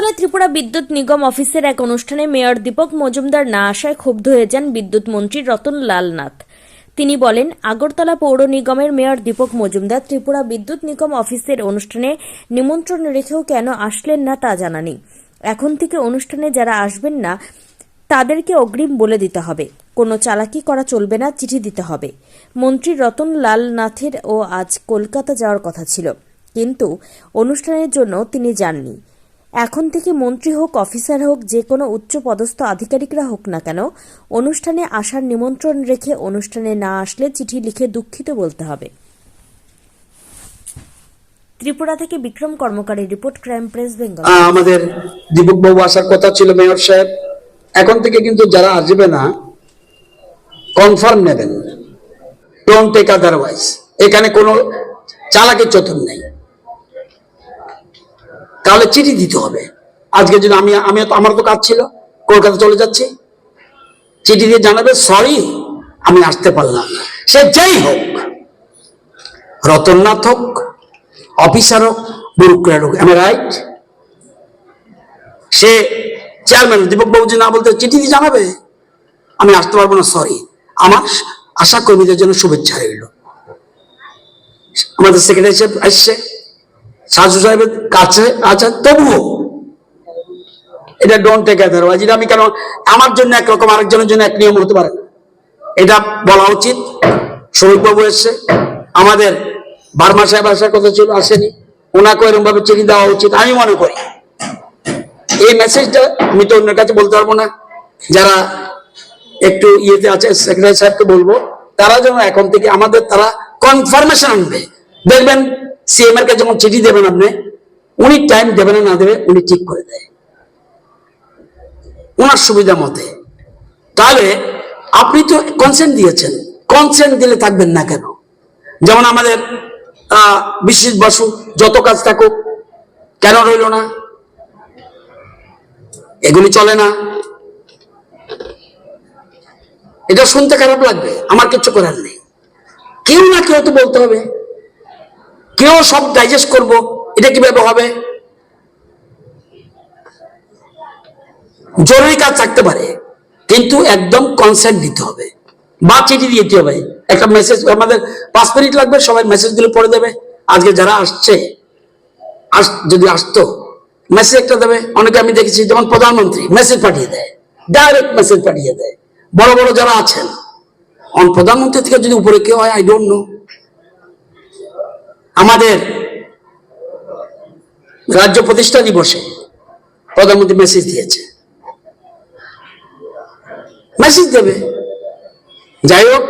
আগরতলা ত্রিপুরা বিদ্যুৎ নিগম অফিসের এক অনুষ্ঠানে মেয়র দীপক মজুমদার না আসায় ক্ষুব্ধ হয়ে যান বিদ্যুৎ মন্ত্রী রতন লাল নাথ। তিনি বলেন, আগরতলা পৌর নিগমের মেয়র দীপক মজুমদার ত্রিপুরা বিদ্যুৎ নিগম অফিসের অনুষ্ঠানে নিমন্ত্রণ রেখেও কেন আসলেন না তা জানা নেই। এখন থেকে অনুষ্ঠানে যারা আসবেন না তাদেরকে অগ্রিম বলে দিতে হবে, কোনো চালাকি করা চলবে না, চিঠি দিতে হবে। মন্ত্রী রতন লাল নাথের আজ কলকাতা যাওয়ার কথা ছিল, কিন্তু অনুষ্ঠানের জন্য তিনি যাননি। এখন থেকে মন্ত্রী হোক, অফিসার হোক, যে কোনো উচ্চ পদস্থ আধিকারিকরা হোক না কেন, অনুষ্ঠানে আসার নিমন্ত্রণ রেখে অনুষ্ঠানে না আসলে চিঠি লিখে দুঃখিত বলতে হবে। ত্রিপুরা থেকে বিক্রম কর্মকারের রিপোর্ট, ক্রাইম প্রেস বেঙ্গল। আমাদের দীপক বাবু আসার কথা ছিল, মেয়র সাহেব। এখন থেকে কিন্তু যারা আসবে না কনফার্ম নেবেন, ডোন্ট টেক আদারওয়াইজ। এখানে কোনো চালাকি চতুর নেই, তাহলে চিঠি দিতে হবে। আজকে যদি আমি আমার তো কাজ ছিল, কলকাতা চলে যাচ্ছি, চিঠি দিয়ে জানাবে সরি আমি আসতে পারলাম না। সে যেই হোক, রতননাথ হোক, অফিসার হোক, ব্যুরোক্র্যাট হোক, am right? Say chairman Dipak বাবুজি না বলতে চিঠি দিয়ে জানাবে আমি আসতে পারবো না, সরি। আমার আশা কর্মীদের জন্য শুভেচ্ছা রইল। আমাদের সেক্রেটারি সাহেব আসছে, সাজু সাহেবের কাছে আছে, তবুও এটা ডোন্ট টেক আদারওয়াইজ। এটা আমি কেন আমার জন্য একরকম আরেকজনের জন্য এক নিয়ম হতে পারে না, এটা বলা উচিত। শরীফ বাবু এসছে, আমাদের বার্মা সাহেব আসার কথা ছিল, আসেনি। ওনাকে এরকম ভাবে চিঠি দেওয়া উচিত আমি মনে করি। এই মেসেজটা আমি তো অন্যের কাছে বলতে পারবো না, যারা একটু ইয়েতে আছে সেক্রেটারি সাহেবকে বলবো, তারা যেন এখন থেকে আমাদের তারা কনফার্মেশন আনবে। দেখবেন সিএম এর কাছে যখন চিঠি দেবেন আপনি, উনি টাইম দেবে না দেবে উনি ঠিক করে দেয় ওনার সুবিধা মতে। তাহলে আপনি তো কনসেন্ট দিয়েছেন, কনসেন্ট দিলে থাকবেন না কেন? যেমন আমাদের বিশেষ বসু যত কাজ থাকুক, কেন রইল না? এগুলি চলে না। এটা শুনতে খারাপ লাগবে, আমার কিছু করার নেই। কেউ না কেউ তো বলতে হবে, কেউ সব ডাইজেস্ট করব, এটা কিভাবে হবে? জরুরি কাজ থাকতে পারে, কিন্তু একদম কনসেন্ট দিতে হবে বা চিঠি দিতে হবে। একটা মেসেজ, আমাদের 5 মিনিট লাগবে, সবাই মেসেজগুলো পড়ে দেবে। আজকে যারা আসছে, যদি আসতো মেসেজ একটা দেবে। অনেকে আমি দেখেছি, যেমন প্রধানমন্ত্রী মেসেজ পাঠিয়ে দেয়, ডাইরেক্ট মেসেজ পাঠিয়ে দেয়। বড় বড় যারা আছেন, প্রধানমন্ত্রী থেকে যদি উপরে কেউ হয়, আই ডোন্ট নো। আমাদের রাজ্য প্রতিষ্ঠা দিবসে প্রধানমন্ত্রী মেসেজ দিয়েছে, মেসেজ দেবে। যাই হোক,